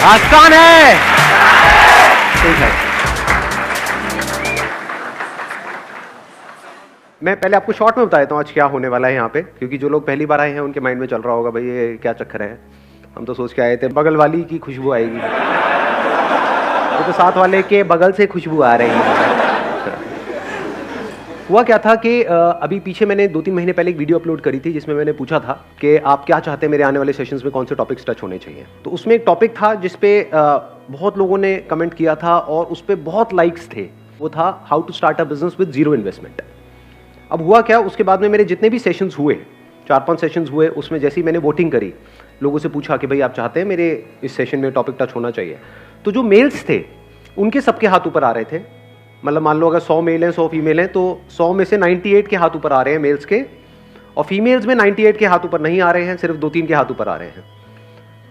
आसान है। ठीक है, मैं पहले आपको शॉर्ट में बता देता हूँ आज क्या होने वाला है यहाँ पे, क्योंकि जो लोग पहली बार आए हैं उनके माइंड में चल रहा होगा भाई ये क्या चक्कर है। हम तो सोच के आए थे बगल वाली की खुशबू आएगी, तो साथ वाले के बगल से खुशबू आ रही है। हुआ क्या था कि अभी पीछे मैंने 2-3 महीने पहले एक वीडियो अपलोड करी थी जिसमें मैंने पूछा था कि आप क्या चाहते हैं मेरे आने वाले सेशंस में कौन से टॉपिक्स टच होने चाहिए। तो उसमें एक टॉपिक था जिसपे बहुत लोगों ने कमेंट किया था और उस पर बहुत लाइक्स थे। वो था how to start a business with zero investment. अब हुआ क्या, उसके बाद में मेरे जितने भी सेशंस हुए, 4-5 सेशंस हुए, उसमें जैसे ही मैंने वोटिंग करी, लोगों से पूछा कि भाई आप चाहते हैं मेरे इस सेशन में टॉपिक टच होना चाहिए, तो जो मेल्स थे उनके सबके हाथ ऊपर आ रहे थे। मतलब मान लो अगर 100 मेल हैं 100 फीमेल हैं तो 100 में से 98 के हाथ ऊपर आ रहे हैं मेल्स के, और फीमेल्स में 98 के हाथ ऊपर नहीं आ रहे हैं, सिर्फ 2-3 के हाथ ऊपर आ रहे हैं।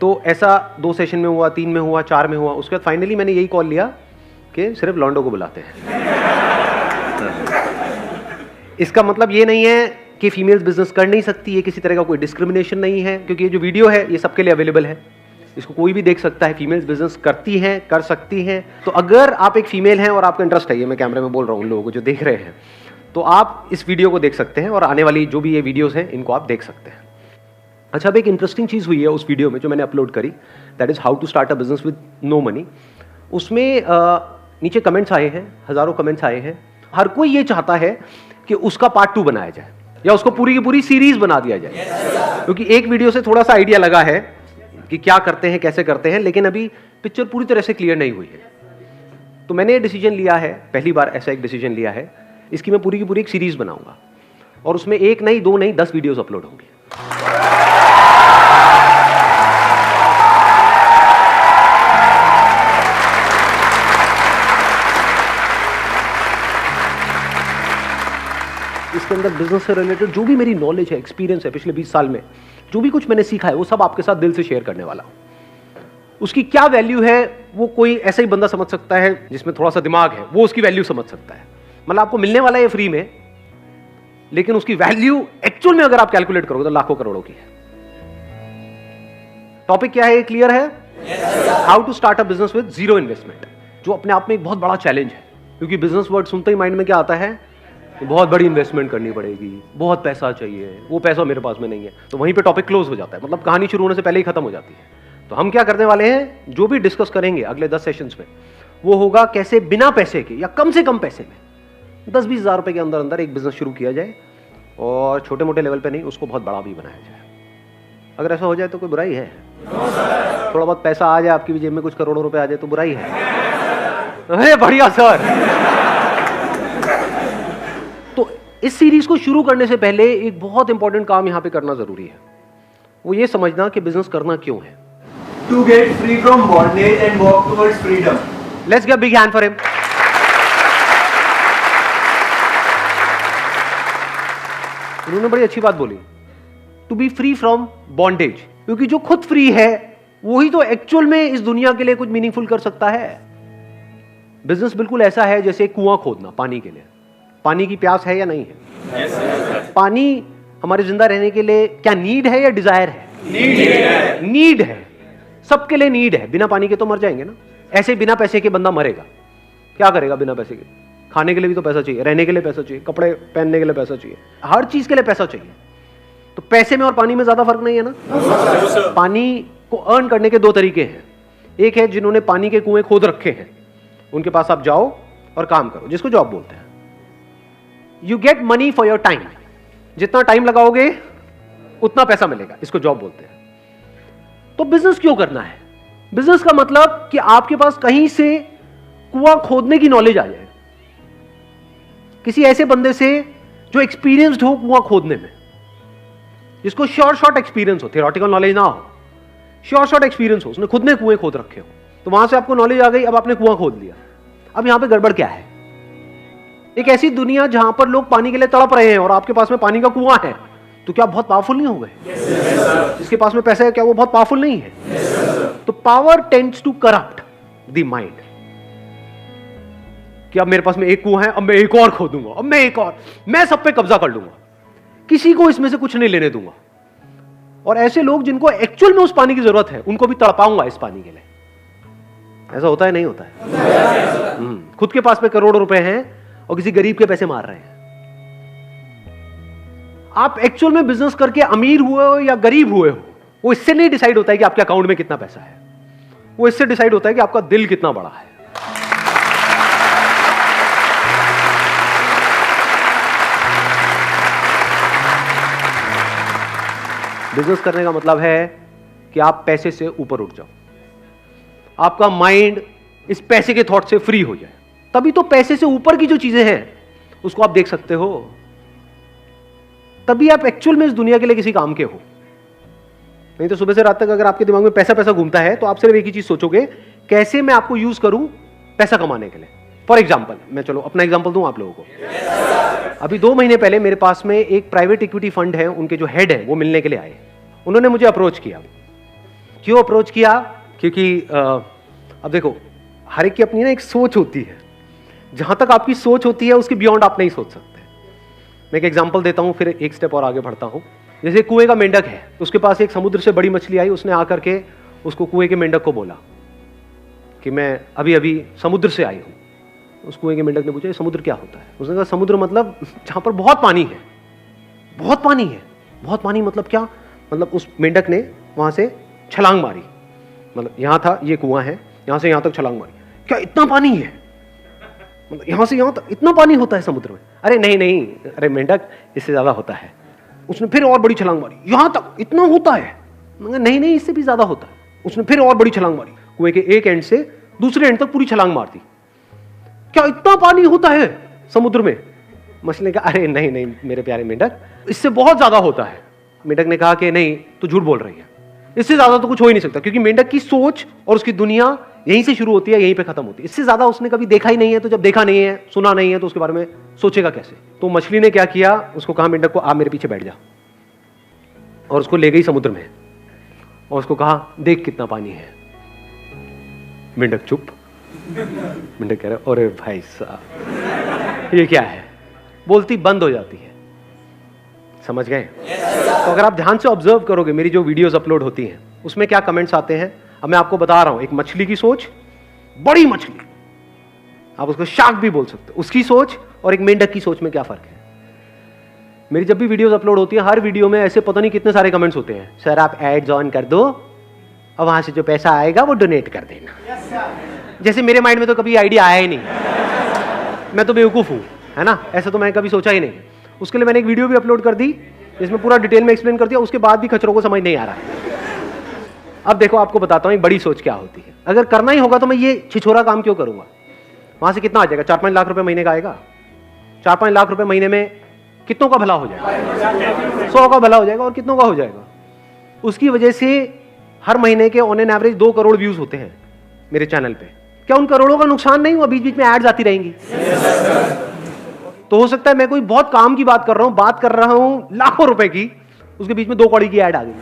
तो ऐसा 2 सेशन में हुआ, 3 में हुआ, 4 में हुआ। उसके बाद फाइनली मैंने यही कॉल लिया कि सिर्फ लॉन्डो को बुलाते हैं। इसका मतलब ये नहीं है कि फीमेल्स बिजनेस कर नहीं सकती है, किसी तरह का कोई डिस्क्रिमिनेशन नहीं है, क्योंकि ये जो वीडियो है ये सबके लिए अवेलेबल है, इसको कोई भी देख सकता है। फीमेल्स बिजनेस करती हैं, कर सकती हैं। तो अगर आप एक फीमेल हैं और आपका इंटरेस्ट है, ये मैं कैमरे में बोल रहा हूँ उन लोगों को जो देख रहे हैं, तो आप इस वीडियो को देख सकते हैं और आने वाली जो भी ये वीडियोस हैं इनको आप देख सकते हैं। अच्छा, अब एक इंटरेस्टिंग चीज़ हुई है उस वीडियो में जो मैंने अपलोड करी, that is how to start a business with no money. उसमें नीचे कमेंट्स आए हैं, हज़ारों कमेंट्स आए हैं। हर कोई ये चाहता है कि उसका पार्ट 2 बनाया जाए या उसको पूरी की पूरी सीरीज बना दिया जाए, क्योंकि एक वीडियो से थोड़ा सा आइडिया लगा है कि क्या करते हैं, कैसे करते हैं, लेकिन अभी पिक्चर पूरी तरह से क्लियर नहीं हुई है। तो मैंने ये डिसीजन लिया है, पहली बार ऐसा एक डिसीजन लिया है, इसकी मैं पूरी की पूरी एक सीरीज बनाऊंगा और उसमें 1 नहीं 2 नहीं 10 वीडियोस अपलोड होंगी। इसके अंदर बिजनेस से रिलेटेड जो भी मेरी नॉलेज है, एक्सपीरियंस है पिछले 20 साल में, जो भी कुछ मैंने सीखा है, वो सब आपके साथ दिल से शेयर करने वाला हूं। उसकी क्या वैल्यू है वो कोई ऐसा ही बंदा समझ सकता है जिसमें थोड़ा सा दिमाग है, वो उसकी वैल्यू समझ सकता है। मतलब आपको मिलने वाला है फ्री में, लेकिन उसकी वैल्यू एक्चुअल में अगर आप कैलकुलेट करोगे तो लाखों करोड़ों की है। टॉपिक क्या है, क्लियर है? How to start a business with zero investment, जो अपने आप में एक बहुत बड़ा चैलेंज है, क्योंकि बिजनेस वर्ड सुनते ही माइंड में क्या आता है, बहुत बड़ी इन्वेस्टमेंट करनी पड़ेगी, बहुत पैसा चाहिए, वो पैसा मेरे पास में नहीं है। तो वहीं पे टॉपिक क्लोज हो जाता है, मतलब कहानी शुरू होने से पहले ही खत्म हो जाती है। तो हम क्या करने वाले हैं, जो भी डिस्कस करेंगे अगले 10 सेशंस में, वो होगा कैसे बिना पैसे के या कम से कम पैसे में 10-20 हज़ार रुपए के अंदर अंदर एक बिजनेस शुरू किया जाए, और छोटे मोटे लेवल पे नहीं, उसको बहुत बड़ा भी बनाया जाए। अगर ऐसा हो जाए तो कोई बुराई है? थोड़ा बहुत पैसा आ जाए, आपकी भी जेब में कुछ करोड़ों रुपए आ जाए तो बुराई है? अरे बढ़िया सर। तो इस सीरीज को शुरू करने से पहले एक बहुत इंपॉर्टेंट काम यहां पे करना जरूरी है, वो ये समझना कि बिजनेस करना क्यों है। To get free from bondage and walk towards freedom. Let's give a big hand for him. उन्होंने बड़ी अच्छी बात बोली, to be free from bondage, क्योंकि जो खुद फ्री है वही तो एक्चुअल में इस दुनिया के लिए कुछ मीनिंगफुल कर सकता है। बिजनेस बिल्कुल ऐसा है जैसे कुआं खोदना पानी के लिए। पानी की प्यास है या नहीं है? yes, पानी हमारे जिंदा रहने के लिए क्या नीड है या डिजायर है? नीड है, सबके लिए नीड है। बिना पानी के तो मर जाएंगे ना। ऐसे बिना पैसे के बंदा मरेगा, क्या करेगा बिना पैसे के? खाने के लिए भी तो पैसा चाहिए, रहने के लिए पैसा चाहिए, कपड़े पहनने के लिए पैसा चाहिए, हर चीज के लिए पैसा चाहिए। तो पैसे में और पानी में ज्यादा फर्क नहीं है ना। पानी को अर्न करने के 2 तरीके हैं। एक है जिन्होंने पानी के कुएं खोद रखे हैं, उनके पास आप जाओ और काम करो, जिसको जॉब बोलते हैं। You get money for your time, जितना टाइम लगाओगे उतना पैसा मिलेगा, इसको जॉब बोलते हैं। तो बिजनेस क्यों करना है? बिजनेस का मतलब कि आपके पास कहीं से कुआं खोदने की नॉलेज आ जाए, किसी ऐसे बंदे से जो एक्सपीरियंस्ड हो कुआं खोदने में, जिसको शॉर्ट एक्सपीरियंस हो, थियोरेटिकल नॉलेज ना हो, शॉर्ट एक्सपीरियंस हो, उसने खुद ने कुएं खोद रखे हो। तो वहां से आपको नॉलेज आ गई, अब आपने कुआं खोद लिया। अब यहां पे गड़बड़ क्या है? एक ऐसी दुनिया जहां पर लोग पानी के लिए तड़प रहे हैं और आपके पास में पानी का कुआं है, तो क्या बहुत पावरफुल नहीं हो गए? जिसके पास में पैसा है क्या वो बहुत पावरफुल नहीं है? तो power tends to corrupt the mind, कि अब मेरे पास में एक कुआं है, अब मैं एक और खोदूंगा, अब मैं एक और, मैं सब पे कब्जा कर लूंगा, किसी को इसमें से कुछ नहीं लेने दूंगा। और ऐसे लोग जिनको एक्चुअल में उस पानी की जरूरत है, उनको भी तड़पाऊंगा इस पानी के लिए। ऐसा होता है नहीं होता है? खुद के पास में करोड़ों रुपए हैं और किसी गरीब के पैसे मार रहे हैं। आप एक्चुअल में बिजनेस करके अमीर हुए हो या गरीब हुए हो, वो इससे नहीं डिसाइड होता है कि आपके अकाउंट में कितना पैसा है, वो इससे डिसाइड होता है कि आपका दिल कितना बड़ा है। बिजनेस करने का मतलब है कि आप पैसे से ऊपर उठ जाओ, आपका माइंड इस पैसे के थॉट से फ्री हो जाए, तभी तो पैसे से ऊपर की जो चीजें हैं उसको आप देख सकते हो, तभी आप एक्चुअल में इस दुनिया के लिए किसी काम के हो। नहीं तो सुबह से रात तक अगर आपके दिमाग में पैसा पैसा घूमता है तो आप सिर्फ एक ही चीज सोचोगे, कैसे मैं आपको यूज करूं पैसा कमाने के लिए। फॉर एग्जाम्पल, मैं चलो अपना एग्जाम्पल दूं आप लोगों को। अभी 2 महीने पहले मेरे पास में एक प्राइवेट इक्विटी फंड है, उनके जो हेड है वो मिलने के लिए आए। उन्होंने मुझे अप्रोच किया। क्यों अप्रोच किया? क्योंकि अब देखो, हर एक की अपनी ना एक सोच होती है, जहां तक आपकी सोच होती है उसके बियॉन्ड आप नहीं सोच सकते। मैं एक एग्जांपल देता हूं, फिर एक स्टेप और आगे बढ़ता हूं। जैसे कुएं का मेंढक है, उसके पास एक समुद्र से बड़ी मछली आई, उसने आकर के उसको कुएं के मेंढक को बोला कि मैं अभी अभी समुद्र से आई हूं। उस कुएं के मेंढक ने पूछा समुद्र क्या होता है? उसने कहा समुद्र मतलब जहां पर बहुत पानी है। बहुत पानी है? बहुत पानी मतलब क्या? मतलब उस मेंढक ने वहां से छलांग मारी, मतलब यहां था ये कुआं है, यहां से यहां तक छलांग मारी। क्या इतना पानी है? मतलब यहां से यहां तक इतना पानी होता है समुद्र में? अरे नहीं नहीं, अरे मेंढक इससे ज्यादा होता है। उसने फिर और बड़ी छलांग मारी, यहां तक इतना होता है? नहीं नहीं, इससे भी ज्यादा होता है। उसने फिर और बड़ी छलांग मारी, कुएं के एक एंड से दूसरे एंड तक पूरी छलांग मार दी। क्या इतना पानी होता है समुद्र में? मछली ने कहा अरे नहीं नहीं मेरे प्यारे मेंढक, इससे बहुत ज्यादा होता है। मेंढक ने कहा कि नहीं, तू झूठ बोल रही है, इससे ज्यादा तो कुछ हो ही नहीं सकता, क्योंकि मेंढक की सोच और उसकी दुनिया यहीं से शुरू होती है, यहीं पे खत्म होती है। इससे ज्यादा उसने कभी देखा ही नहीं है, तो जब देखा नहीं है, सुना नहीं है, तो उसके बारे में सोचेगा कैसे? तो मछली ने क्या किया, उसको कहा मेंढक को आप मेरे पीछे बैठ जा, और उसको ले गई समुद्र में और उसको कहा देख कितना पानी है। मेंढक चुप। मेंढक कह रहा अरे भाई साहब ये क्या है? बोलती बंद हो जाती है। समझ गए? तो अगर आप ध्यान से ऑब्जर्व करोगे मेरी जो वीडियोस अपलोड होती हैं उसमें क्या कमेंट्स आते हैं, अब मैं आपको बता रहा हूं। एक मछली की सोच, बड़ी मछली, आप उसको शार्क भी बोल सकते हो, उसकी सोच और एक मेंढक की सोच में क्या फर्क है? मेरी जब भी वीडियोस अपलोड होती है, हर वीडियो में ऐसे पता नहीं कितने सारे कमेंट्स होते हैं, सर आप एड्स ऑन कर दो और वहां से जो पैसा आएगा वो डोनेट कर देना। जैसे मेरे माइंड में तो कभी आइडिया आया ही नहीं, मैं तो बेवकूफ हूं, है ना? ऐसा तो मैंने कभी सोचा ही नहीं। उसके लिए मैंने एक वीडियो भी अपलोड कर दी जिसमें पूरा डिटेल में एक्सप्लेन कर दिया, उसके बाद भी खच्चरों को समझ नहीं आ रहा है। अब देखो आपको बताता हूं बड़ी सोच क्या होती है। अगर करना ही होगा तो मैं ये छिछोरा काम क्यों करूंगा? वहां से कितना आ जाएगा? 4-5 लाख रुपए महीने का आएगा। 4-5 लाख रुपए महीने में कितनों का भला हो जाएगा? 100 का भला हो जाएगा। और कितनों का हो जाएगा? उसकी वजह से हर महीने के on an average 2 crore views होते हैं मेरे चैनल पे। क्या उन करोड़ों का नुकसान नहीं हुआ? बीच बीच में एड्स आती रहेंगी। तो हो सकता है मैं कोई बहुत काम की बात कर रहा हूं लाखों रुपए की, उसके बीच में 2 कौड़ी की ऐड आ गई,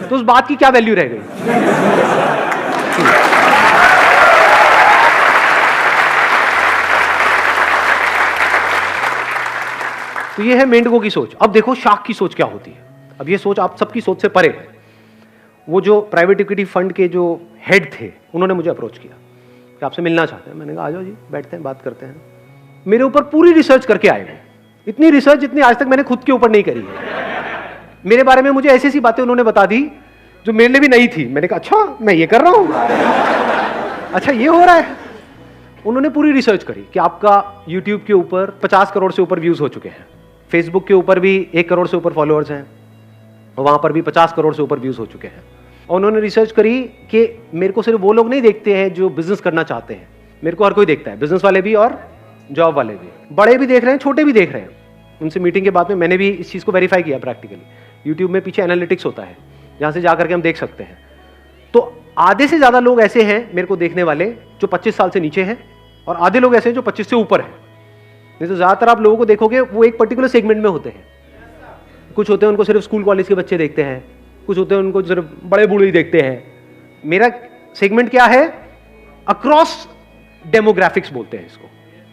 तो उस बात की क्या वैल्यू रह गई? तो ये है मेंढकों की सोच। अब देखो शार्क की सोच क्या होती है। अब ये सोच आप सबकी सोच से परे है। वो जो प्राइवेट इक्विटी फंड के जो हेड थे उन्होंने मुझे अप्रोच किया कि आपसे मिलना चाहते हैं। मैंने कहा आ जाओ जी, बैठते हैं, बात करते हैं। मेरे ऊपर पूरी रिसर्च करके आए वो, इतनी रिसर्च जितनी आज तक मैंने खुद के ऊपर नहीं करी है। मेरे बारे में मुझे ऐसी ऐसी बातें उन्होंने बता दी जो मेरे लिए भी नहीं थी। मैंने कहा अच्छा मैं ये कर रहा हूं, अच्छा ये हो रहा है। उन्होंने पूरी रिसर्च करी कि आपका यूट्यूब के ऊपर 50 करोड़ से ऊपर व्यूज हो चुके हैं, फेसबुक के ऊपर भी 1 करोड़ से ऊपर फॉलोअर्स हैं, और वहां पर भी 50 करोड़ से ऊपर व्यूज हो चुके हैं। और उन्होंने रिसर्च करी कि मेरे को सिर्फ वो लोग नहीं देखते हैं जो बिजनेस करना चाहते हैं, मेरे को हर कोई देखता है, बिजनेस वाले भी और जॉब वाले भी, बड़े भी देख रहे हैं, छोटे भी देख रहे हैं। उनसे मीटिंग के बाद में मैंने भी इस चीज़ को वेरीफाई किया प्रैक्टिकली। यूट्यूब में पीछे एनालिटिक्स होता है जहाँ से जाकर के हम देख सकते हैं। तो आधे से ज़्यादा लोग ऐसे हैं मेरे को देखने वाले जो 25 साल से नीचे हैं, और आधे लोग ऐसे हैं जो 25 से ऊपर हैं। नहीं तो ज़्यादातर आप लोगों को देखोगे वो एक पर्टिकुलर सेगमेंट में होते हैं। कुछ होते हैं उनको सिर्फ स्कूल कॉलेज के बच्चे देखते हैं, कुछ होते हैं उनको सिर्फ बड़े बूढ़े ही देखते हैं। मेरा सेगमेंट क्या है? अक्रॉस डेमोग्राफिक्स बोलते हैं इसको,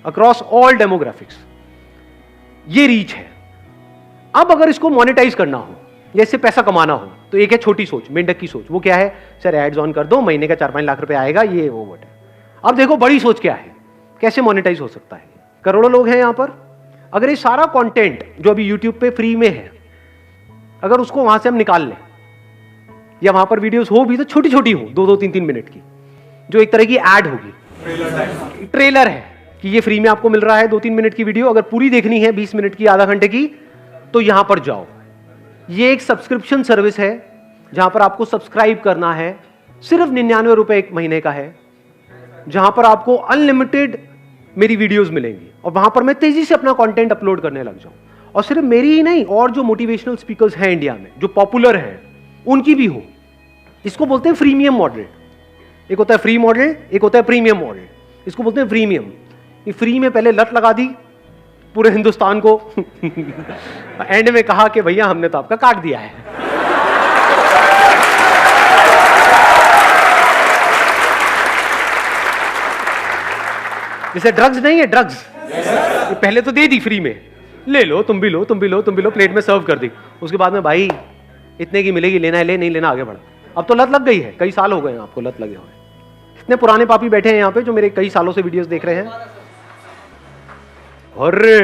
अक्रॉस ऑल डेमोग्राफिक्स। ये रीच है। अब अगर इसको मोनेटाइज करना हो या इससे पैसा कमाना हो, तो एक है छोटी सोच, मेंढक की सोच। वो क्या है, सर एड्स ऑन कर दो, महीने का 4-5 लाख रुपए आएगा, ये वो बट है। अब देखो बड़ी सोच क्या है, कैसे मोनेटाइज हो सकता है। करोड़ों लोग हैं यहां पर, अगर ये सारा कंटेंट जो अभी यूट्यूब पे फ्री में है, अगर उसको वहां से हम निकाल लें, या वहां पर वीडियोस हो भी तो छोटी छोटी हो, 2-2, 3-3 मिनट की, जो एक तरह की ऐड होगी, ट्रेलर है कि ये फ्री में आपको मिल रहा है 2-3 मिनट की वीडियो, अगर पूरी देखनी है 20 मिनट की, आधा घंटे की, तो यहां पर जाओ। ये एक सब्सक्रिप्शन सर्विस है जहां पर आपको सब्सक्राइब करना है, सिर्फ 99 रुपए एक महीने का है, जहां पर आपको अनलिमिटेड मेरी वीडियोस मिलेंगी, और वहां पर मैं तेजी से अपना कंटेंट अपलोड करने लग जाऊं, और सिर्फ मेरी ही नहीं, और जो मोटिवेशनल स्पीकर्स हैं इंडिया में जो पॉपुलर हैं उनकी भी हो। इसको बोलते हैं फ्रीमियम मॉडल। एक होता है फ्री मॉडल, एक होता है प्रीमियम मॉडल। इसको बोलते हैं प्रीमियम। ये फ्री में पहले लत लगा दी पूरे हिंदुस्तान को एंड में कहा कि भैया हमने तो आपका काट दिया है। जैसे ड्रग्स नहीं है, ड्रग्स पहले तो दे दी फ्री में, ले लो, तुम भी लो, तुम भी लो, तुम भी लो, प्लेट में सर्व कर दी। उसके बाद में भाई इतने की मिलेगी, लेना है ले, नहीं लेना आगे बढ़ा। अब तो लत लग गई है, कई साल हो गए आपको लत लगे हुए। इतने पुराने पापी बैठे हैं यहाँ पे जो मेरे कई सालों से वीडियोस देख रहे हैं। अरे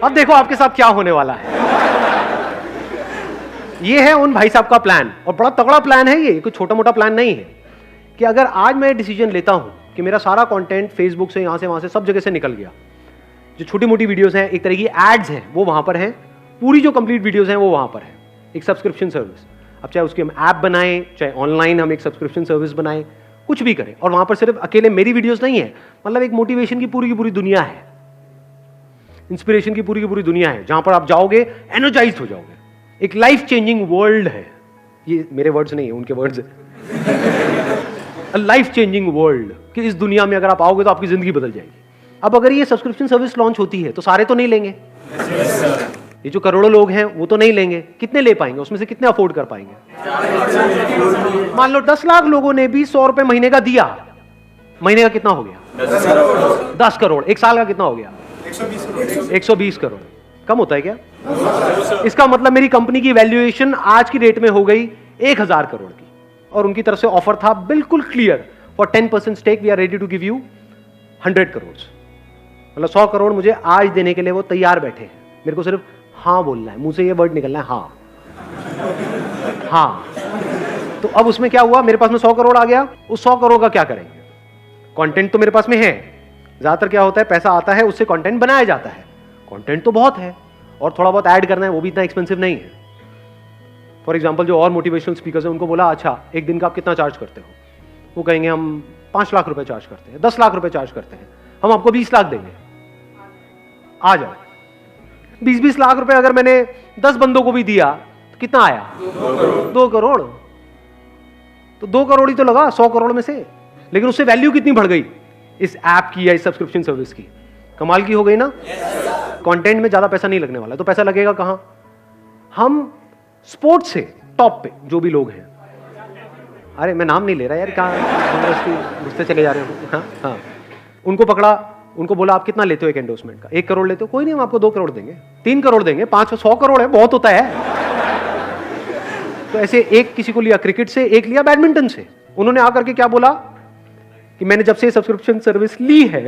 अब देखो आपके साथ क्या होने वाला है। ये है उन भाई साहब का प्लान, और बड़ा तगड़ा प्लान है ये, कोई छोटा मोटा प्लान नहीं है। कि अगर आज मैं डिसीजन लेता हूं कि मेरा सारा कंटेंट फेसबुक से, यहां से, वहां से, सब जगह से निकल गया, जो छोटी मोटी वीडियोस हैं, एक तरह की एड्स हैं, वो वहां पर हैं, पूरी जो कंप्लीट वीडियोस हैं वो वहां पर है, एक सब्सक्रिप्शन सर्विस। अब चाहे उसकी हम ऐप बनाएं, चाहे ऑनलाइन हम एक सब्सक्रिप्शन सर्विस बनाएं, कुछ भी करें, और वहां पर सिर्फ अकेले मेरी वीडियोस नहीं है, मतलब एक मोटिवेशन की पूरी दुनिया है, इंस्पिरेशन की पूरी दुनिया है, जहां पर आप जाओगे एनर्जाइज्ड हो जाओगे। एक लाइफ चेंजिंग वर्ल्ड है। ये मेरे वर्ड्स नहीं है, उनके वर्ड्स है। लाइफ चेंजिंग वर्ल्ड, कि इस दुनिया में अगर आप आओगे तो आपकी जिंदगी बदल जाएगी। अब अगर ये सब्सक्रिप्शन सर्विस लॉन्च होती है तो सारे तो नहीं लेंगे, ये जो करोड़ों लोग हैं वो तो नहीं लेंगे। कितने ले पाएंगे, उसमें से कितने अफोर्ड कर पाएंगे? मान लो 10 लाख लोगों ने भी 100 रुपए महीने का दिया, महीने का कितना हो गया? 10 करोड़। एक साल का कितना हो गया? 120 करोड़। कम होता है क्या? इसका मतलब मेरी कंपनी की वैल्यूएशन आज की डेट में हो गई 1000 करोड़ की, और उनकी तरफ से ऑफर था बिल्कुल clear, for 10% stake we are ready to give you 100 crore. मतलब 100 करोड़ मुझे आज देने के लिए वो तैयार बैठे हैं, मेरे को सिर्फ हाँ बोलना है, मुंह से ये वर्ड निकलना है, हाँ हाँ। तो अब उसमें क्या हुआ, मेरे पास में 100 करोड़ आ गया। उस 100 करोड़ का क्या करेंगे? कंटेंट तो मेरे पास में है, ज्यादातर क्या होता है, पैसा आता है उससे कंटेंट बनाया जाता है। कंटेंट तो बहुत है, और थोड़ा बहुत ऐड करना है, वो भी इतना एक्सपेंसिव नहीं है। फॉर एग्जांपल जो और मोटिवेशनल स्पीकर्स हैं उनको बोला, अच्छा एक दिन का आप कितना चार्ज करते हो? वो कहेंगे हम 5 लाख रुपए चार्ज करते हैं, 10 लाख रुपए चार्ज करते हैं, हम आपको 20 लाख देंगे, आ जाओ। 20-20 लाख रुपए अगर मैंने 10 बंदों को भी दिया तो कितना आया? 2 करोड़। तो 2 करोड़ ही तो लगा 100 करोड़ में से, लेकिन उससे वैल्यू कितनी बढ़ गई इस ऐप की या इस सब्सक्रिप्शन सर्विस की? कमाल की हो गई ना। कंटेंट में ज्यादा पैसा नहीं लगने वाला, तो पैसा लगेगा कहां? हम स्पोर्ट्स से टॉप पे जो भी लोग हैं, अरे मैं नाम नहीं ले रहा यार, कहां घुसते चले जा रहे हो। हाँ हाँ, उनको पकड़ा, उनको बोला आप कितना लेते हो एक एंडोर्समेंट का? 1 करोड़ लेते हो? कोई नहीं, हम आपको 2 करोड़ देंगे, 3 करोड़ देंगे, 500 करोड़ है, बहुत होता है। तो ऐसे एक किसी को लिया क्रिकेट से, एक लिया बैडमिंटन से। उन्होंने आकर के क्या बोला कि मैंने जब से सब्सक्रिप्शन सर्विस ली है,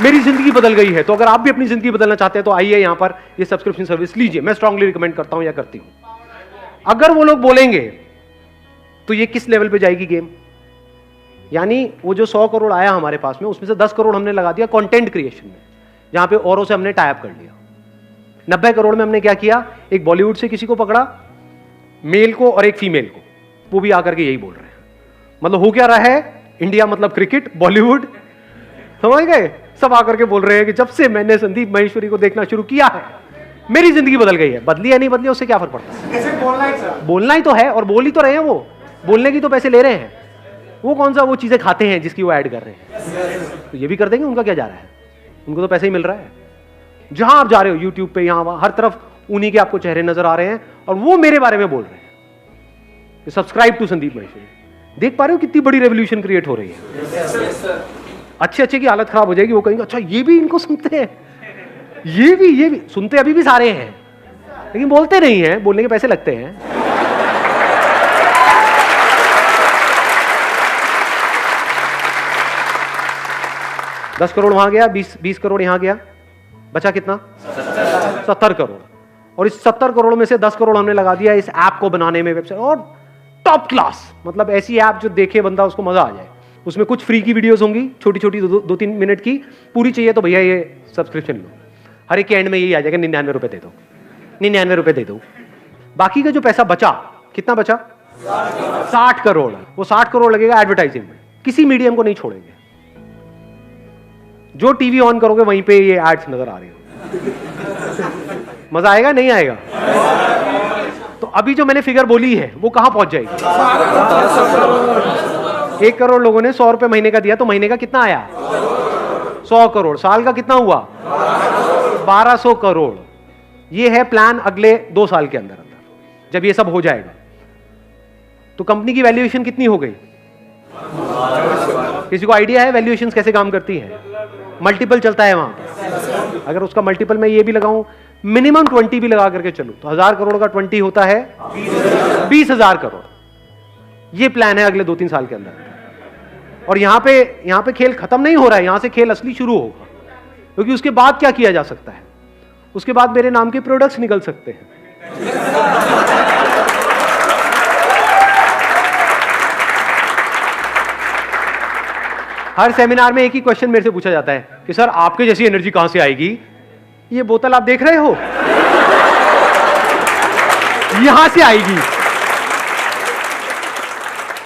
मेरी जिंदगी बदल गई है। तो अगर आप भी अपनी जिंदगी बदलना चाहते हैं तो आइए यहां पर ये सब्सक्रिप्शन सर्विस लीजिए। मैं स्ट्रांगली रिकमेंड करता हूं या करती हूं। अगर वो लोग बोलेंगे तो ये किस लेवल पे जाएगी गेम? यानी वो जो 100 करोड़ आया हमारे पास में, उसमें से 10 करोड़ हमने लगा दिया कंटेंट क्रिएशन में, जहां पे औरों से हमने टाई अप कर लिया। 90 करोड़ में हमने क्या किया, एक बॉलीवुड से किसी को पकड़ा, मेल को और एक फीमेल को, वो भी आकर के यही बोल रहे हैं। मतलब हो क्या रहा है, इंडिया मतलब क्रिकेट, बॉलीवुड, समझ गए? सब आकर के बोल रहे हैं कि जब से मैंने संदीप माहेश्वरी को देखना शुरू किया है मेरी जिंदगी बदल गई है। बदली या नहीं बदली उससे क्या फर्क पड़ता है? कैसे बोलना है सर? बोलना ही तो है, और बोल ही तो रहे हैं। वो बोलने की तो पैसे ले रहे हैं, वो कौन सा वो चीजें खाते हैं जिसकी वो ऐड कर रहे हैं? तो ये भी कर देंगे, उनका क्या जा रहा है, उनको तो पैसे ही मिल रहा है। जहां आप जा रहे हो यूट्यूब पे, यहां हर तरफ उन्हीं के आपको चेहरे नजर आ रहे हैं, और वो मेरे बारे में बोल रहे हैं, सब्सक्राइब टू संदीप माहेश्वरी। देख पा रहे हो कितनी बड़ी रेवोल्यूशन क्रिएट हो रही है। अच्छे अच्छे की हालत खराब हो जाएगी, वो कहेंगे अच्छा ये भी इनको सुनते हैं, ये भी सुनते अभी भी सारे हैं, लेकिन बोलते नहीं हैं, बोलने के पैसे लगते हैं। $10 करोड़ वहां गया, 20 करोड़ यहां गया, बचा कितना? 70 करोड़। और इस 70 करोड़ में से 10 करोड़ हमने लगा दिया इस ऐप को बनाने में, वेबसाइट, और टॉप क्लास, मतलब ऐसी ऐप जो देखे बंदा उसको मजा आ जाए। उसमें कुछ फ्री की वीडियोस होंगी, छोटी छोटी 2-3 मिनट की, पूरी चाहिए तो भैया ये सब्सक्रिप्शन लो। हर एक के एंड में यही आ जाएगा, 99 रुपए दे दो, 99 रुपए दे दो। बाकी का जो पैसा बचा, कितना बचा? 60 करोड़। वो 60 करोड़ लगेगा एडवर्टाइजिंग में, किसी मीडियम को नहीं छोड़ेंगे। जो टीवी ऑन करोगे वहीं पे ये एड्स नजर आ रही हो। मजा आएगा नहीं आएगा? तो अभी जो मैंने फिगर बोली है वो कहां पहुंच जाएगी? 1 करोड़ लोगों ने 100 रुपए महीने का दिया, तो महीने का कितना आया? 100 करोड़। साल का कितना हुआ? 1200 करोड़। ये है प्लान अगले 2 साल के अंदर जब ये सब हो जाएगा। तो कंपनी की वैल्यूएशन कितनी हो गई? किसी को आइडिया है वैल्यूएशन कैसे काम करती है? मल्टीपल चलता है वहां पर। अगर उसका मल्टीपल मैं ये भी लगाऊं, मिनिमम 20 भी लगा करके चलूं, तो 1000 करोड़ का 20 होता है 20,000 करोड़। ये प्लान है अगले 2-3 साल के अंदर। और यहां पे खेल खत्म नहीं हो रहा है, यहां से खेल असली शुरू होगा। क्योंकि उसके बाद क्या किया जा सकता है? उसके बाद मेरे नाम के प्रोडक्ट्स निकल सकते हैं। हर सेमिनार में एक ही क्वेश्चन मेरे से पूछा जाता है कि सर आपके जैसी एनर्जी कहां से आएगी? ये बोतल आप देख रहे हो, यहां से आएगी।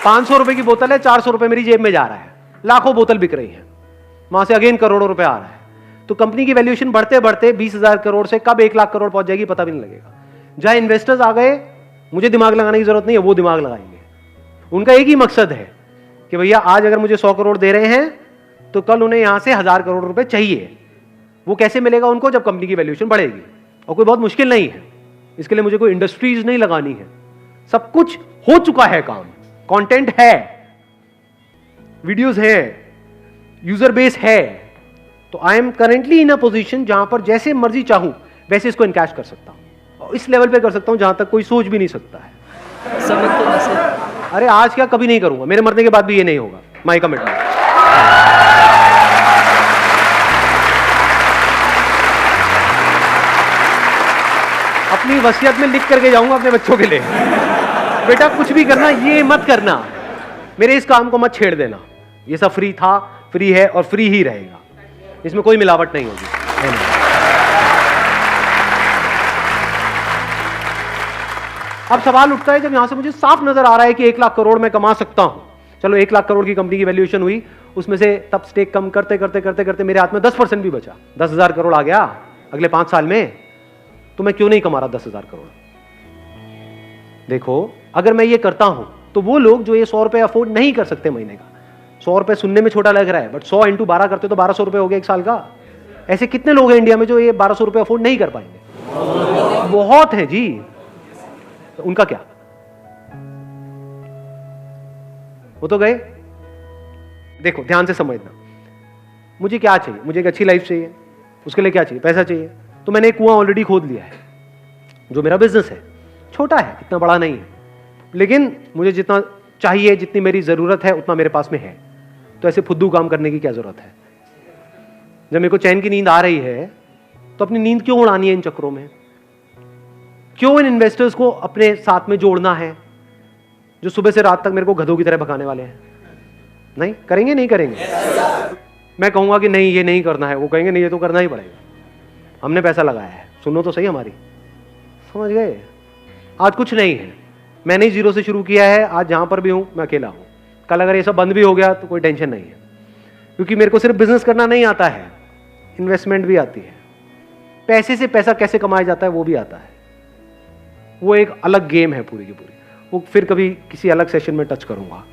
500 रुपए की बोतल है, 400 रुपए मेरी जेब में जा रहा है, लाखों बोतल बिक रही है, वहां से अगेन करोड़ों रुपए आ रहा है। तो कंपनी की वैल्यूएशन बढ़ते बढ़ते 20,000 करोड़ से कब 1 लाख करोड़ पहुंच जाएगी पता भी नहीं लगेगा। जहां इन्वेस्टर्स आ गए, मुझे दिमाग लगाने की जरूरत नहीं है, वो दिमाग लगाएंगे। उनका एक ही मकसद है कि भैया आज अगर मुझे 100 करोड़ दे रहे हैं तो कल उन्हें यहां से 1000 करोड़ रुपए चाहिए। वो कैसे मिलेगा उनको? जब कंपनी की वैल्यूएशन बढ़ेगी। और कोई बहुत मुश्किल नहीं है, इसके लिए मुझे कोई इंडस्ट्रीज नहीं लगानी है, सब कुछ हो चुका है काम। कंटेंट है, वीडियोस है, यूजर बेस है। तो I am currently in a position जहां पर जैसे मर्जी चाहूं वैसे इसको इनकैश कर सकता हूं, और इस लेवल पे कर सकता हूं जहां तक कोई सोच भी नहीं सकता है। अरे आज क्या, कभी नहीं करूंगा, मेरे मरने के बाद भी ये नहीं होगा, माय कमिटमेंट। अपनी वसीयत में लिख करके जाऊंगा अपने बच्चों के लिए, बेटा कुछ भी करना ये मत करना, मेरे इस काम को मत छेड़ देना। ये सब फ्री था, फ्री है और फ्री ही रहेगा, इसमें कोई मिलावट नहीं होगी। अब सवाल उठता है जब यहां से मुझे साफ नजर आ रहा है कि 1 लाख करोड़ मैं कमा सकता हूं। चलो 1 लाख करोड़ की कंपनी की वैल्यूएशन हुई, उसमें से तब स्टेक कम करते करते करते करते मेरे हाथ में 10% भी बचा, 10,000 करोड़ आ गया अगले 5 साल में, तो मैं क्यों नहीं कमा रहा 10,000 करोड़? देखो अगर मैं ये करता हूं तो वो लोग जो ये 100 रुपए अफोर्ड नहीं कर सकते महीने का, 100 रुपए सुनने में छोटा लग रहा है, बट 100 × 12 करते तो 1200 रुपए हो गया 1 साल का। ऐसे कितने लोग हैं इंडिया में जो ये 1200 रुपए अफोर्ड नहीं कर पाएंगे? बहुत है जी। तो उनका क्या? वो तो गए। देखो ध्यान से समझना, मुझे क्या चाहिए? मुझे एक अच्छी लाइफ चाहिए, उसके लिए क्या चाहिए? पैसा चाहिए। तो मैंने एक कुआं ऑलरेडी खोद लिया है, जो मेरा बिजनेस है, छोटा है, इतना बड़ा नहीं है, लेकिन मुझे जितना चाहिए, जितनी मेरी जरूरत है उतना मेरे पास में है। तो ऐसे फुद्दू काम करने की क्या जरूरत है? जब मेरे को चैन की नींद आ रही है तो अपनी नींद क्यों उड़ानी है इन चक्रों में? क्यों इन इन्वेस्टर्स को अपने साथ में जोड़ना है जो सुबह से रात तक मेरे को गधों की तरह भगाने वाले हैं? नहीं करेंगे, नहीं करेंगे। मैं कहूंगा कि नहीं ये नहीं करना है, वो कहेंगे नहीं ये तो करना ही पड़ेगा, हमने पैसा लगाया है, सुनो तो सही हमारी। समझ गए? आज कुछ नहीं है, मैंने ही 0 से शुरू किया है, आज जहां पर भी हूं मैं अकेला हूं। कल अगर ये सब बंद भी हो गया तो कोई टेंशन नहीं है, क्योंकि मेरे को सिर्फ बिजनेस करना नहीं आता है, इन्वेस्टमेंट भी आती है, पैसे से पैसा कैसे कमाया जाता है वो भी आता है। वो एक अलग गेम है पूरी की पूरी, वो फिर कभी किसी अलग सेशन में टच करूंगा।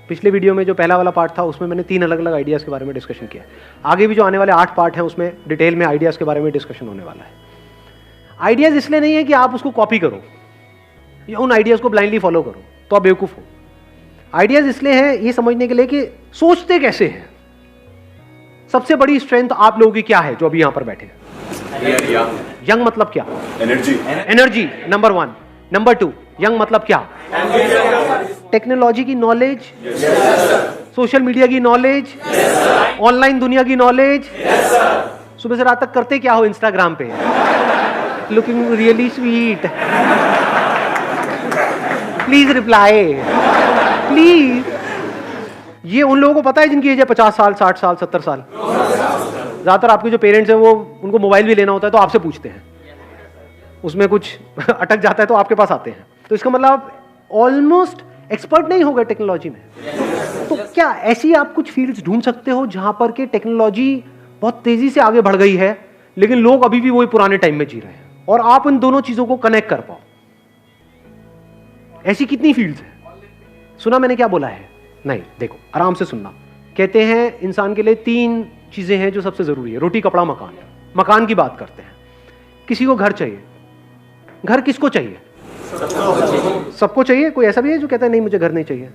पिछले वीडियो में जो पहला वाला पार्ट था उसमें मैंने 3 अलग अलग आइडियाज के बारे में डिस्कशन किया। आगे भी जो आने वाले 8 पार्ट हैं उसमें डिटेल में आइडियाज के बारे में डिस्कशन होने वाला है। आइडियाज इसलिए नहीं है कि आप उसको कॉपी करो या उन आइडियाज को ब्लाइंडली फॉलो करो, तो आप बेवकूफ हो। आइडियाज इसलिए हैं ये समझने के लिए कि सोचते कैसे हैं। सबसे बड़ी स्ट्रेंथ आप लोगों की क्या है जो अभी यहां पर बैठे हैं? यंग मतलब क्या? Energy number 1। नंबर 2, यंग मतलब क्या? टेक्नोलॉजी की नॉलेज, सोशल मीडिया की नॉलेज, ऑनलाइन दुनिया की नॉलेज। सुबह से रात तक करते क्या हो इंस्टाग्राम पे? Looking really sweet, please reply please. ये उन लोगों को पता है जिनकी एज है 50 साल, 60 साल, 70 साल। ज्यादातर आपके जो पेरेंट्स हैं वो, उनको मोबाइल भी लेना होता है तो आपसे पूछते हैं, उसमें कुछ अटक जाता है तो आपके पास आते हैं। तो इसका मतलब आप ऑलमोस्ट एक्सपर्ट नहीं हो गए टेक्नोलॉजी में। तो क्या ऐसी आप कुछ फील्ड्स ढूंढ सकते हो जहां पर के टेक्नोलॉजी बहुत तेजी से आगे बढ़ गई है लेकिन लोग अभी भी वही पुराने टाइम में जी रहे हैं, और आप इन दोनों चीजों को कनेक्ट कर पाओ? ऐसी कितनी फील्ड्स हैं? सुना मैंने क्या बोला है? नहीं, देखो आराम से सुनना। कहते हैं इंसान के लिए 3 चीजें हैं जो सबसे जरूरी है, रोटी कपड़ा मकान। मकान की बात करते हैं। किसी को घर चाहिए। घर किसको चाहिए? सबको चाहिए। कोई ऐसा भी है जो कहता है नहीं मुझे घर नहीं चाहिए?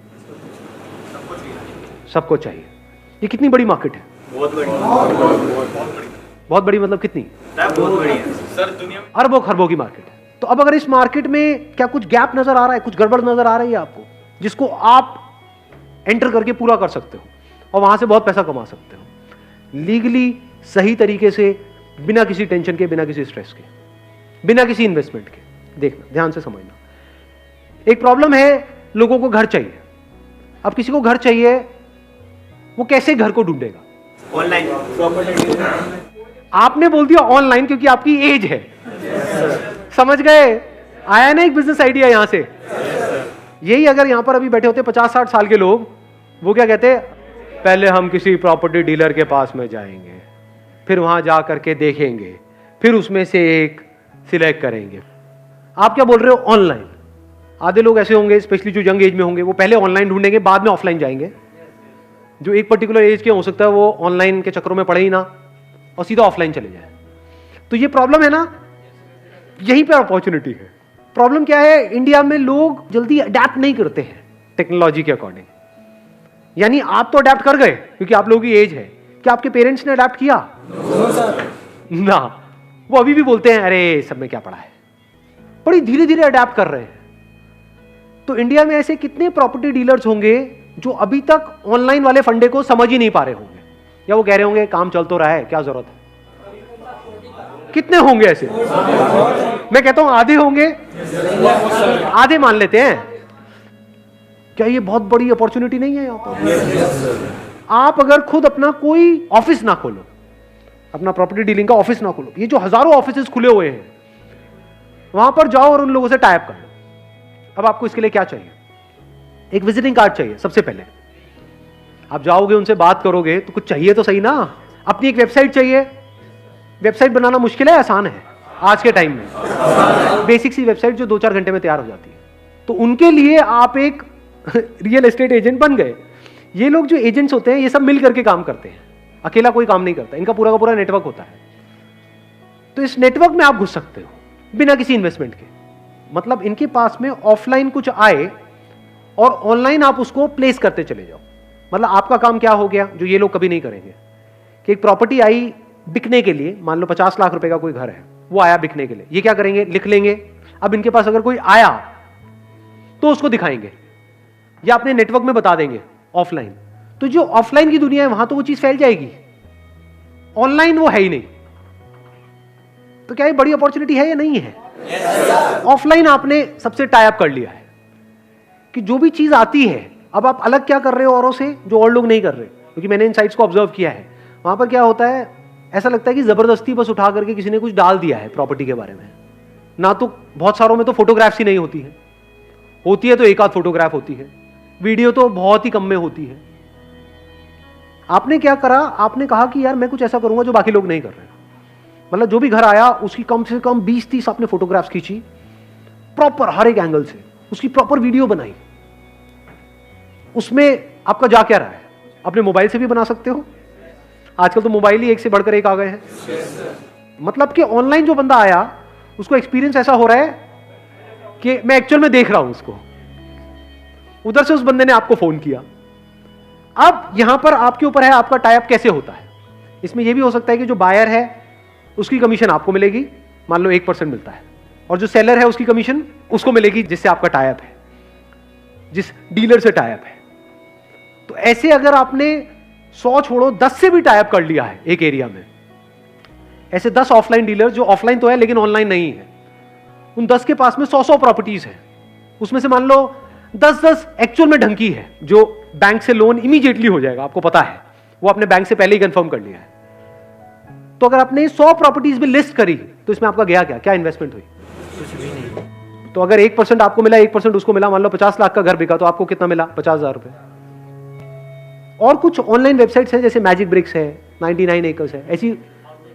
सबको चाहिए। ये कितनी बड़ी मार्केट है? बहुत बड़ी मतलब कितनी? बहुत बड़ी है सर, दुनिया में अरबों खरबों की मार्केट है। तो अब अगर इस मार्केट में क्या कुछ गैप नजर आ रहा है, कुछ गड़बड़ नजर आ रही है आपको, जिसको आप एंटर करके पूरा कर सकते हो और वहां से बहुत पैसा कमा सकते हो लीगली, सही तरीके से, बिना किसी टेंशन के, बिना किसी स्ट्रेस के, बिना किसी इन्वेस्टमेंट के? देखना, ध्यान से समझना। एक प्रॉब्लम है, लोगों को घर चाहिए। अब किसी को घर चाहिए, वो कैसे घर को ढूंढेगा? ऑनलाइन। आपने बोल दिया ऑनलाइन क्योंकि आपकी एज है। समझ गए? आया ना एक बिजनेस आइडिया यहां से। यही अगर यहां पर अभी बैठे होते 50-60 साल के लोग, वो क्या कहते? पहले हम किसी प्रॉपर्टी डीलर के पास में जाएंगे, फिर वहां जा करके देखेंगे, फिर उसमें से एक सिलेक्ट करेंगे। आप क्या बोल रहे हो? ऑनलाइन। आधे लोग ऐसे होंगे, स्पेशली जो यंग एज में होंगे, वो पहले ऑनलाइन ढूंढेंगे, बाद में ऑफलाइन जाएंगे। जो एक पर्टिकुलर एज के हो सकता है वो ऑनलाइन के चक्करों में पड़े ही ना और सीधा ऑफलाइन चले जाए। तो ये प्रॉब्लम है ना, यहीं पे अपॉर्चुनिटी है। प्रॉब्लम क्या है? इंडिया में लोग जल्दी अडेप्ट नहीं करते हैं टेक्नोलॉजी के अकॉर्डिंग। यानी आप तो अडेप्ट कर गए क्योंकि आप लोगों की एज है। क्या आपके पेरेंट्स ने अडेप्ट किया? ना, वो अभी भी बोलते हैं अरे सब में क्या पड़ा है। बड़ी धीरे धीरे अडेप्ट कर रहे हैं। तो इंडिया में ऐसे कितने प्रॉपर्टी डीलर्स होंगे जो अभी तक ऑनलाइन वाले फंडे को समझ ही नहीं पा रहे होंगे, या वो कह रहे होंगे काम चल तो रहा है, क्या जरूरत है? कितने होंगे ऐसे? मैं कहता हूं आधे होंगे, आधे मान लेते हैं। क्या ये बहुत बड़ी अपॉर्चुनिटी नहीं है यहां पर? आप अगर खुद अपना कोई ऑफिस ना खोलो, अपना प्रॉपर्टी डीलिंग का ऑफिस ना खोलो, ये जो हजारों ऑफिसेस खुले हुए हैं वहां पर जाओ और उन लोगों से टाई अप कर लो। अब आपको इसके लिए क्या चाहिए? एक विजिटिंग कार्ड चाहिए। सबसे पहले आप जाओगे, उनसे बात करोगे तो कुछ चाहिए तो सही ना। अपनी एक वेबसाइट चाहिए। वेबसाइट बनाना मुश्किल है, आसान है आज के टाइम में। बेसिक सी वेबसाइट जो 2-4 घंटे में तैयार हो जाती है। तो उनके लिए आप एक रियल एस्टेट एजेंट बन गए। ये लोग जो एजेंट्स होते हैं ये सब मिल करके काम करते हैं, अकेला कोई काम नहीं करता। इनका पूरा का पूरा नेटवर्क होता है। तो इस नेटवर्क में आप घुस सकते हो बिना किसी इन्वेस्टमेंट के। मतलब इनके पास में ऑफलाइन कुछ आए और ऑनलाइन आप उसको प्लेस करते चले जाओ। मतलब आपका काम क्या हो गया जो ये लोग कभी नहीं करेंगे, कि एक प्रॉपर्टी आई बिकने के लिए, मान लो 50 लाख रुपए का कोई घर है, वो आया बिकने के लिए, ये क्या करेंगे? लिख लेंगे। अब इनके पास अगर कोई आया तो उसको दिखाएंगे या अपने नेटवर्क में बता देंगे ऑफलाइन। तो जो ऑफलाइन की दुनिया है वहां तो वो चीज फैल जाएगी, ऑनलाइन वो है ही नहीं। तो क्या ये बड़ी अपॉर्चुनिटी है या नहीं है? ऑफलाइन आपने सबसे टाई अप कर लिया है कि जो भी चीज आती है, अब आप अलग क्या कर रहे हो औरों से जो और लोग नहीं कर रहे। क्योंकि मैंने इन साइट्स को ऑब्जर्व किया है, वहां पर क्या होता है, ऐसा लगता है कि जबरदस्ती बस उठा करके किसी ने कुछ डाल दिया है प्रॉपर्टी के बारे में। ना तो बहुत सारों में तो फोटोग्राफ्स ही नहीं होती है, होती है तो एक आध फोटोग्राफ होती है, वीडियो तो बहुत ही कम में होती है। आपने क्या करा? आपने कहा कि यार मैं कुछ ऐसा करूंगा जो बाकी लोग नहीं कर रहे। मतलब जो भी घर आया उसकी कम से कम 20-30 आपने फोटोग्राफ्स खींची, प्रॉपर हर एक एंगल से उसकी प्रॉपर वीडियो बनाई। उसमें आपका जा क्या रहा है? अपने मोबाइल से भी बना सकते हो, आजकल तो मोबाइल ही एक से बढ़कर एक आ गए हैं। मतलब कि ऑनलाइन जो बंदा आया उसको एक्सपीरियंस ऐसा हो रहा है कि मैं एक्चुअल में देख रहा हूं उसको। उधर से उस बंदे ने आपको फोन किया। अब यहां पर आपके ऊपर है आपका टाई अप कैसे होता है। इसमें यह भी हो सकता है कि जो बायर है उसकी कमीशन आपको मिलेगी, मान लो 1% मिलता है, और जो सेलर है उसकी कमीशन उसको मिलेगी जिससे आपका टाई अप है, जिस डीलर से टाई अप है। तो ऐसे अगर आपने 100 छोड़ो 10 से भी टाई अप कर लिया है एक एरिया में, ऐसे 10 ऑफलाइन डीलर जो ऑफलाइन तो है लेकिन ऑनलाइन नहीं है, उन 10 के पास में 100 प्रॉपर्टीज है, उसमें से मान लो 10 एक्चुअल में ढंकी है जो बैंक से लोन इमीडिएटली हो जाएगा, आपको पता है, वो आपने बैंक से पहले ही कंफर्म कर लिया है। तो अगर आपने 100 प्रॉपर्टीज भी लिस्ट करी तो इसमें आपका गया क्या इन्वेस्टमेंट हुई? कुछ भी नहीं। तो अगर 1% आपको मिला 1% उसको मिला, मान लो 50 लाख का घर बिका तो आपको कितना मिला? 50,000 रुपए। और कुछ ऑनलाइन वेबसाइट्स हैं जैसे मैजिक ब्रिक्स है, 99 एकर्स है, ऐसी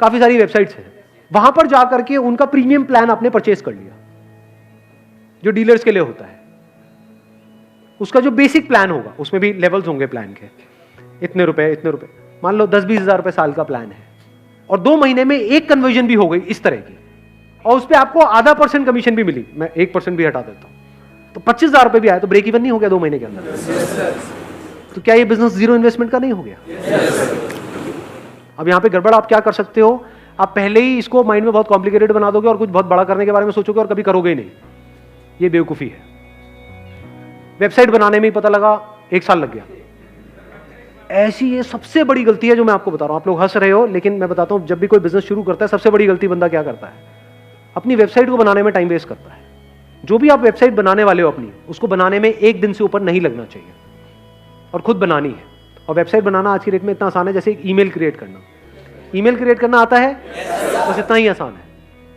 काफी सारी वेबसाइट्स हैं, वहां पर जाकर के उनका प्रीमियम प्लान आपने परचेज कर लिया जो डीलर्स के लिए होता है। उसका जो बेसिक प्लान होगा उसमें भी लेवल्स होंगे प्लान के, इतने रुपए, मान लो 10-20 हजार रुपए साल का प्लान है, और 2 महीने में एक कन्वर्जन भी हो गई इस तरह की, और उस पर आपको आधा % कमीशन भी मिली, मैं 1% भी हटा देता हूं तो 25,000 रुपए भी आया, तो ब्रेक इवन नहीं हो गया 2 महीने के अंदर? तो क्या ये बिजनेस जीरो इन्वेस्टमेंट का नहीं हो गया? अब यहां पे गड़बड़ आप क्या कर सकते हो, आप पहले ही इसको माइंड में बहुत कॉम्प्लिकेटेड बना दोगे और कुछ बहुत बड़ा करने के बारे में सोचोगे और कभी करोगे ही नहीं। ये बेवकूफी है। वेबसाइट बनाने में ही पता लगा 1 साल लग गया, ऐसी ये सबसे बड़ी गलती है जो मैं आपको बता रहा हूं। आप लोग हंस रहे हो लेकिन मैं बताता हूं, जब भी कोई बिजनेस शुरू करता है सबसे बड़ी गलती बंदा क्या करता है, अपनी वेबसाइट को बनाने में टाइम वेस्ट करता है। जो भी आप वेबसाइट बनाने वाले हो अपनी, उसको बनाने में 1 दिन से ऊपर नहीं लगना चाहिए, और खुद बनानी है। और वेबसाइट बनाना आज की डेट में इतना आसान है जैसे एक ईमेल क्रिएट करना। ईमेल क्रिएट करना आता है? बस इतना ही आसान है,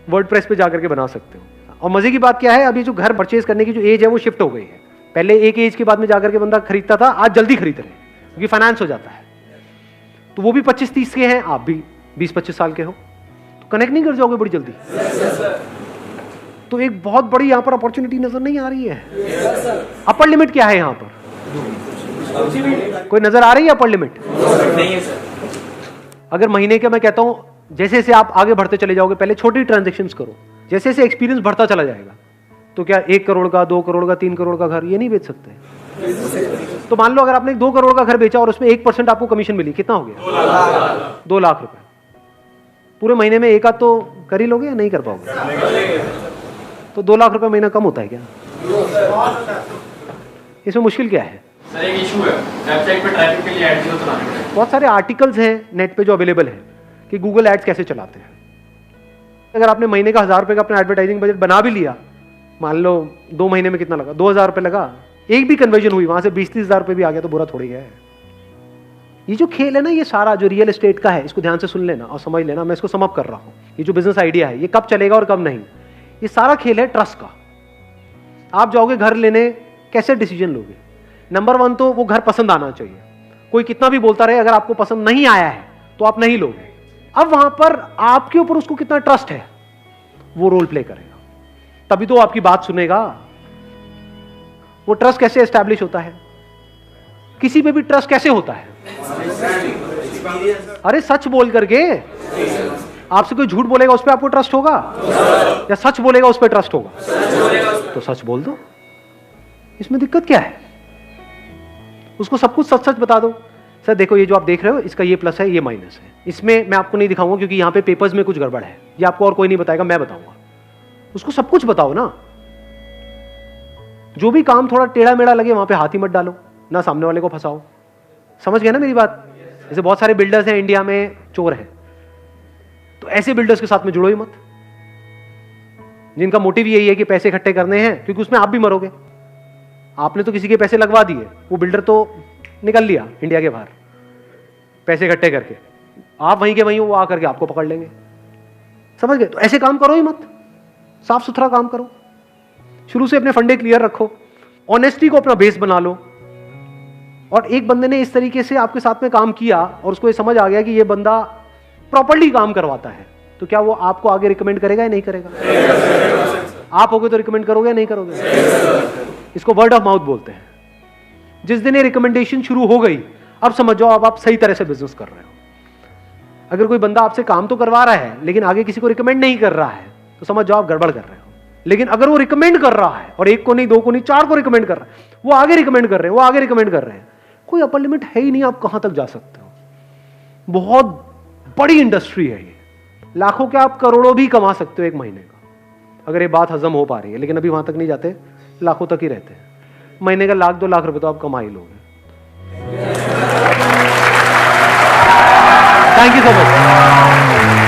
वर्डप्रेस पे जाकर के बना सकते हो। और मजे की बात क्या है, अभी जो घर परचेज करने की जो एज है वो शिफ्ट हो गई है। पहले एक एज के बाद में जाकर के बंदा खरीदता था, आज जल्दी खरीद रहे हैं क्योंकि फाइनेंस हो जाता है। तो वो भी 25-30 के हैं, आप भी 20-25 साल के हो, तो कनेक्ट नहीं कर जाओगे बड़ी जल्दी? तो एक बहुत बड़ी यहां पर अपॉर्चुनिटी नजर नहीं आ रही है। अपर लिमिट क्या है यहां पर? कोई नजर आ रही है अपर लिमिट? नहीं है सर। अगर महीने के, मैं कहता हूं जैसे जैसे आप आगे बढ़ते चले जाओगे, पहले छोटी ट्रांजेक्शंस करो, जैसे जैसे एक्सपीरियंस बढ़ता चला जाएगा, तो क्या 1 करोड़ का, 2 करोड़ का, 3 करोड़ का घर ये नहीं बेच सकते? तो मान लो अगर आपने 2 करोड़ का घर बेचा और उसमें 1% आपको कमीशन मिली, कितना हो गया? 2 लाख रुपए। पूरे महीने में एक आध तो कर ही लोगे या नहीं कर पाओगे? तो 2 लाख रुपए महीना कम होता है क्या? इसमें मुश्किल क्या है? सर एक इशू है, वेबसाइट पे ट्रैफिक के लिए एड्स क्यों चलाने पड़ते हैं? बहुत सारे आर्टिकल्स हैं नेट पे जो अवेलेबल है कि गूगल एड्स कैसे चलाते हैं। अगर आपने महीने का 1000 रुपए का अपना एडवर्टाइजिंग बजट बना भी लिया, मान लो 2 महीने में कितना लगा? 2000 रुपए लगा, एक भी कन्वर्जन हुई, वहां से 20-30 हजार रुपए भी आ गया तो बुरा थोड़ी है। ये जो खेल है ना, ये सारा जो रियल एस्टेट का है, इसको ध्यान से सुन लेना और समझ लेना। मैं इसको सम अप कर रहा हूं। ये जो बिजनेस आइडिया है ये कब चलेगा और कब नहीं, ये सारा खेल है ट्रस्ट का। आप जाओगे घर लेने, कैसे डिसीजन लोगे? नंबर 1 तो वो घर पसंद आना चाहिए। कोई कितना भी बोलता रहे, अगर आपको पसंद नहीं आया है तो आप नहीं लोगे। अब वहां पर आपके ऊपर उसको कितना ट्रस्ट है, वो रोल प्ले करेगा, तभी तो आपकी बात सुनेगा। वो ट्रस्ट कैसे एस्टैब्लिश होता है? किसी पे भी ट्रस्ट कैसे होता है? अरे सच बोल करके। आपसे कोई झूठ बोलेगा उस पर आपको ट्रस्ट होगा, या सच बोलेगा उस पर ट्रस्ट होगा? तो सच बोल दो, इसमें दिक्कत क्या है? उसको सब कुछ सच सच बता दो। सर देखो, ये जो आप देख रहे हो इसका ये प्लस है, ये माइनस है। इसमें मैं आपको नहीं दिखाऊंगा क्योंकि यहाँ पे पेपर्स में कुछ गड़बड़ है, ये आपको और कोई नहीं बताएगा, मैं बताऊंगा। उसको सब कुछ बताओ ना। जो भी काम थोड़ा टेढ़ा मेढ़ा लगे वहां पे हाथ ही मत डालो, ना सामने वाले को फंसाओ। समझ गए ना मेरी बात? जैसे बहुत सारे बिल्डर्स हैं इंडिया में, चोर हैं, तो ऐसे बिल्डर्स के साथ में जुड़ो ही मत, जिनका मोटिव यही है कि पैसे इकट्ठे करने हैं, क्योंकि उसमें आप भी मरोगे। आपने तो किसी के पैसे लगवा दिए, वो बिल्डर तो निकल लिया इंडिया के बाहर पैसे इकट्ठे करके, आप वहीं के वहीं वो आकर के आपको पकड़ लेंगे। समझ गए? तो ऐसे काम करो ही मत, साफ सुथरा काम करो। शुरू से अपने फंडे क्लियर रखो, ऑनेस्टी को अपना बेस बना लो। और एक बंदे ने इस तरीके से आपके साथ में काम किया और उसको ये समझ आ गया कि ये बंदा प्रॉपर्ली काम करवाता है, तो क्या वो आपको आगे रिकमेंड करेगा या नहीं करेगा? आप होगे तो रिकमेंड करोगे या नहीं करोगे? इसको वर्ड ऑफ माउथ बोलते हैं। जिस दिन ये रिकमेंडेशन शुरू हो गई, अब समझ जाओ अब आप सही तरह से बिजनेस कर रहे हो। अगर कोई बंदा आपसे काम तो करवा रहा है लेकिन आगे किसी को रिकमेंड नहीं कर रहा है, तो समझ जाओ आप गड़बड़ कर रहे हो। लेकिन अगर वो रिकमेंड कर रहा है, और एक को नहीं, दो को नहीं, चार को रिकमेंड कर रहा है, वो आगे रिकमेंड कर रहे हैं, वो आगे रिकमेंड कर रहे हैं, कोई अपर लिमिट है ही नहीं आप कहां तक जा सकते हो। बहुत बड़ी इंडस्ट्री है ये, लाखों क्या आप करोड़ों भी कमा सकते हो एक महीने का, अगर ये बात हजम हो पा रही है। लेकिन अभी वहां तक नहीं जाते, लाखों तक ही रहते हैं। महीने का 1 लाख 2 लाख रुपए तो आप कमा ही लोगे। Thank you so much.